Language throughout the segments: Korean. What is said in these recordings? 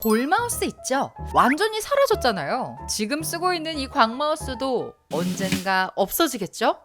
볼마우스 있죠? 완전히 사라졌잖아요. 지금 쓰고 있는 이 광마우스도 언젠가 없어지겠죠?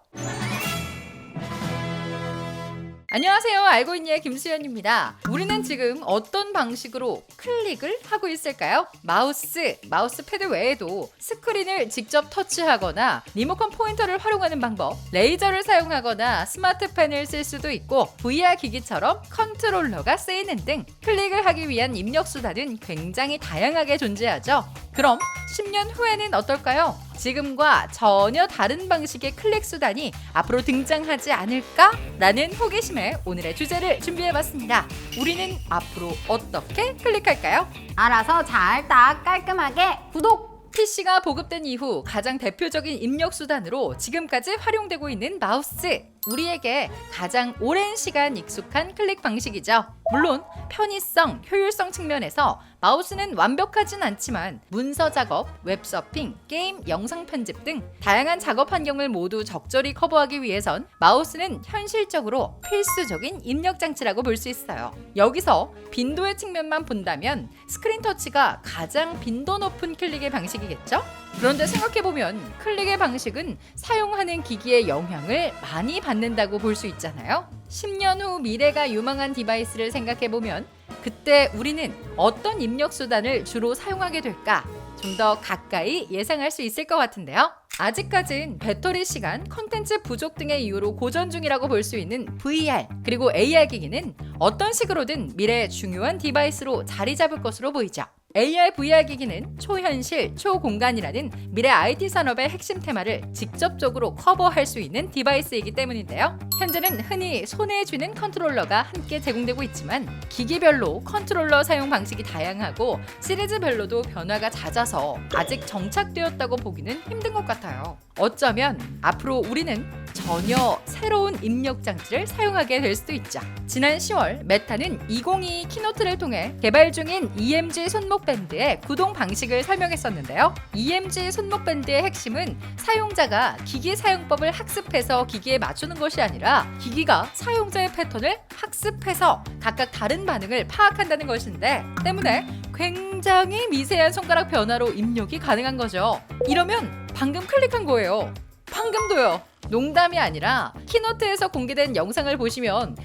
안녕하세요. 알고 있니의 김수현입니다. 우리는 지금 어떤 방식으로 클릭을 하고 있을까요? 마우스 패드 외에도 스크린을 직접 터치하거나 리모컨 포인터를 활용하는 방법, 레이저를 사용하거나 스마트펜을 쓸 수도 있고 VR 기기처럼 컨트롤러가 쓰이는 등 클릭을 하기 위한 입력 수단은 굉장히 다양하게 존재하죠. 그럼 10년 후에는 어떨까요? 지금과 전혀 다른 방식의 클릭 수단이 앞으로 등장하지 않을까라는 호기심에 오늘의 주제를 준비해봤습니다. 우리는 앞으로 어떻게 클릭할까요? 알아서 잘 딱 깔끔하게 구독! PC가 보급된 이후 가장 대표적인 입력 수단으로 지금까지 활용되고 있는 마우스. 우리에게 가장 오랜 시간 익숙한 클릭 방식이죠. 물론 편의성, 효율성 측면에서 마우스는 완벽하진 않지만 문서 작업, 웹서핑, 게임, 영상 편집 등 다양한 작업 환경을 모두 적절히 커버하기 위해선 마우스는 현실적으로 필수적인 입력 장치라고 볼 수 있어요. 여기서 빈도의 측면만 본다면 스크린 터치가 가장 빈도 높은 클릭의 방식이겠죠? 그런데 생각해보면 클릭의 방식은 사용하는 기기의 영향을 많이 받는다고 볼 수 있잖아요. 10년 후 미래가 유망한 디바이스를 생각해보면 그때 우리는 어떤 입력 수단을 주로 사용하게 될까? 좀 더 가까이 예상할 수 있을 것 같은데요. 아직까진 배터리 시간, 컨텐츠 부족 등의 이유로 고전 중이라고 볼 수 있는 VR 그리고 AR 기기는 어떤 식으로든 미래의 중요한 디바이스로 자리 잡을 것으로 보이죠. AR, VR 기기는 초현실, 초공간이라는 미래 IT 산업의 핵심 테마를 직접적으로 커버할 수 있는 디바이스이기 때문인데요. 현재는 흔히 손에 쥐는 컨트롤러가 함께 제공되고 있지만 기기별로 컨트롤러 사용 방식이 다양하고 시리즈별로도 변화가 잦아서 아직 정착되었다고 보기는 힘든 것 같아요. 어쩌면 앞으로 우리는 전혀 새로운 입력 장치를 사용하게 될 수도 있죠. 지난 10월 메타는 2022 키노트를 통해 개발 중인 EMG 손목 밴드의 구동 방식을 설명했었는데요. EMG 손목 밴드의 핵심은 사용자가 기기 사용법을 학습해서 기기에 맞추는 것이 아니라 기기가 사용자의 패턴을 학습해서 각각 다른 반응을 파악한다는 것인데 때문에 굉장히 미세한 손가락 변화로 입력이 가능한 거죠. 이러면 방금 클릭한 거예요. 방금도요. 농담이 아니라 키노트에서 공개된 영상을 보시면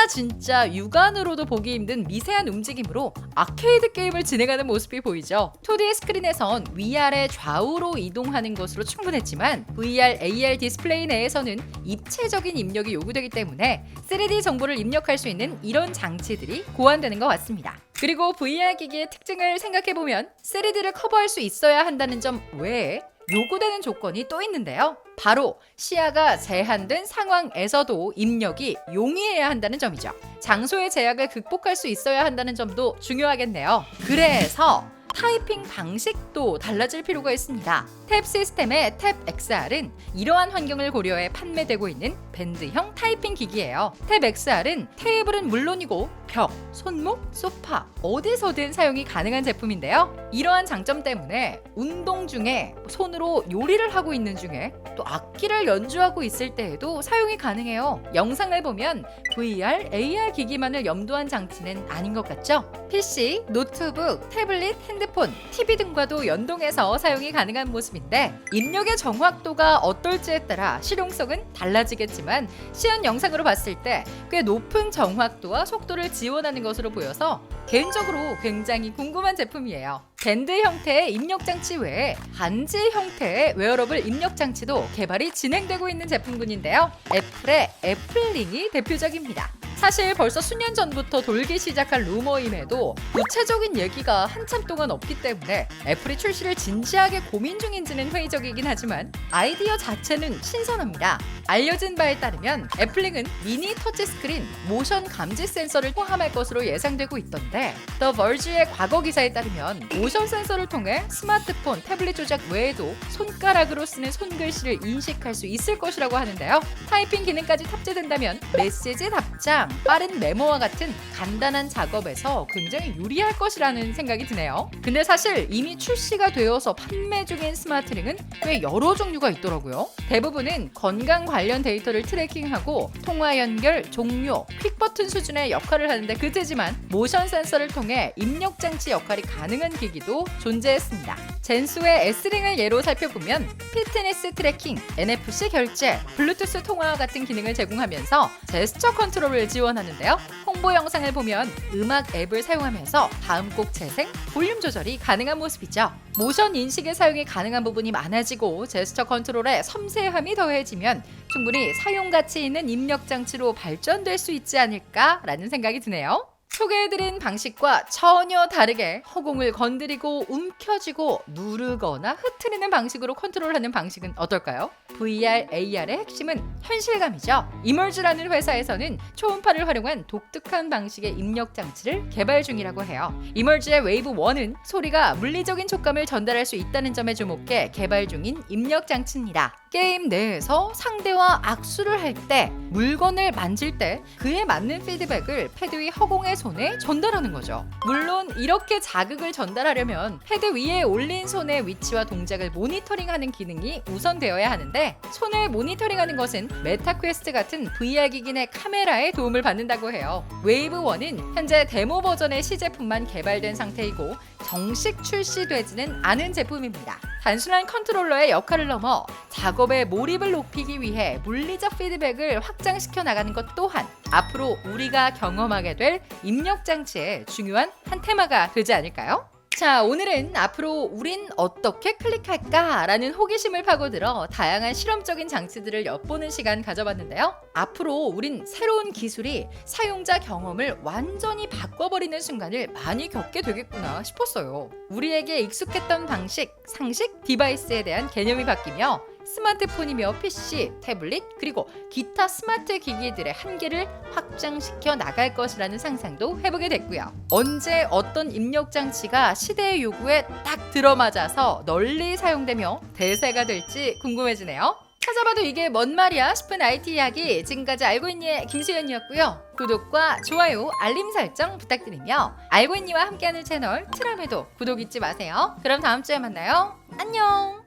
진짜 육안으로도 보기 힘든 미세한 움직임으로 아케이드 게임을 진행하는 모습이 보이죠. 2D 스크린에선 위아래 좌우로 이동하는 것으로 충분했지만 VR, AR 디스플레이 내에서는 입체적인 입력이 요구되기 때문에 3D 정보를 입력할 수 있는 이런 장치들이 고안되는 것 같습니다. 그리고 VR 기기의 특징을 생각해보면 3D를 커버할 수 있어야 한다는 점 외에 요구되는 조건이 또 있는데요. 바로 시야가 제한된 상황에서도 입력이 용이해야 한다는 점이죠. 장소의 제약을 극복할 수 있어야 한다는 점도 중요하겠네요. 그래서 타이핑 방식도 달라질 필요가 있습니다. 탭 시스템의 탭 XR은 이러한 환경을 고려해 판매되고 있는 밴드형 타이핑 기기예요. 탭 XR은 테이블은 물론이고 벽, 손목, 소파 어디서든 사용이 가능한 제품인데요. 이러한 장점 때문에 운동 중에 손으로 요리를 하고 있는 중에 또 악기를 연주하고 있을 때에도 사용이 가능해요. 영상을 보면 VR, AR 기기만을 염두한 장치는 아닌 것 같죠? PC, 노트북, 태블릿, 핸드폰, TV 등과도 연동해서 사용이 가능한 모습인데 입력의 정확도가 어떨지에 따라 실용성은 달라지겠지만 시연 영상으로 봤을 때 꽤 높은 정확도와 속도를 지원하는 것으로 보여서 개인적으로 굉장히 궁금한 제품이에요. 밴드 형태의 입력 장치 외에 반지 형태의 웨어러블 입력 장치도 개발이 진행되고 있는 제품군인데요. 애플의 애플링이 대표적입니다. 사실 벌써 수년 전부터 돌기 시작한 루머임에도 구체적인 얘기가 한참 동안 없기 때문에 애플이 출시를 진지하게 고민 중인지는 회의적이긴 하지만 아이디어 자체는 신선합니다. 알려진 바에 따르면 애플링은 미니 터치스크린 모션 감지 센서를 포함할 것으로 예상되고 있던데 더 버지의 과거 기사에 따르면 모션 센서를 통해 스마트폰, 태블릿 조작 외에도 손가락으로 쓰는 손글씨를 인식할 수 있을 것이라고 하는데요. 타이핑 기능까지 탑재된다면 메시지 답장, 저장, 빠른 메모와 같은 간단한 작업에서 굉장히 유리할 것이라는 생각이 드네요. 근데 사실 이미 출시가 되어서 판매 중인 스마트링은 꽤 여러 종류가 있더라고요. 대부분은 건강 관련 데이터를 트래킹하고 통화 연결, 종료, 퀵 버튼 수준의 역할을 하는데 그치지만 모션 센서를 통해 입력 장치 역할이 가능한 기기도 존재했습니다. 젠수의 S링을 예로 살펴보면 피트니스 트래킹, NFC 결제, 블루투스 통화와 같은 기능을 제공하면서 제스처 컨트롤을 지원하는데요. 홍보 영상을 보면 음악 앱을 사용하면서 다음 곡 재생, 볼륨 조절이 가능한 모습이죠. 모션 인식의 사용이 가능한 부분이 많아지고 제스처 컨트롤에 섬세함이 더해지면 충분히 사용 가치 있는 입력 장치로 발전될 수 있지 않을까라는 생각이 드네요. 소개해드린 방식과 전혀 다르게 허공을 건드리고 움켜쥐고 누르거나 흐트리는 방식으로 컨트롤하는 방식은 어떨까요? VR, AR의 핵심은 현실감이죠. 이멀즈라는 회사에서는 초음파를 활용한 독특한 방식의 입력 장치를 개발 중이라고 해요. 이멀즈의 웨이브 1은 소리가 물리적인 촉감을 전달할 수 있다는 점에 주목해 개발 중인 입력 장치입니다. 게임 내에서 상대와 악수를 할 때, 물건을 만질 때 그에 맞는 피드백을 패드 위 허공의 손에 전달하는 거죠. 물론 이렇게 자극을 전달하려면 패드 위에 올린 손의 위치와 동작을 모니터링하는 기능이 우선되어야 하는데 손을 모니터링하는 것은 메타 퀘스트 같은 VR 기기 내 카메라의 도움을 받는다고 해요. 웨이브 1은 현재 데모 버전의 시제품만 개발된 상태이고 정식 출시되지는 않은 제품입니다. 단순한 컨트롤러의 역할을 넘어 작업의 몰입을 높이기 위해 물리적 피드백을 확장시켜 나가는 것 또한 앞으로 우리가 경험하게 될 입력 장치의 중요한 한 테마가 되지 않을까요? 자, 오늘은 앞으로 우린 어떻게 클릭할까? 라는 호기심을 파고들어 다양한 실험적인 장치들을 엿보는 시간 가져봤는데요. 앞으로 우린 새로운 기술이 사용자 경험을 완전히 바꿔버리는 순간을 많이 겪게 되겠구나 싶었어요. 우리에게 익숙했던 방식, 상식, 디바이스에 대한 개념이 바뀌며 스마트폰이며 PC, 태블릿, 그리고 기타 스마트 기기들의 한계를 확장시켜 나갈 것이라는 상상도 해보게 됐고요. 언제 어떤 입력 장치가 시대의 요구에 딱 들어맞아서 널리 사용되며 대세가 될지 궁금해지네요. 찾아봐도 이게 뭔 말이야 싶은 IT 이야기 지금까지 알고 있니의 김수연이었고요. 구독과 좋아요, 알림 설정 부탁드리며 알고 있니와 함께하는 채널 트람에도 구독 잊지 마세요. 그럼 다음 주에 만나요. 안녕.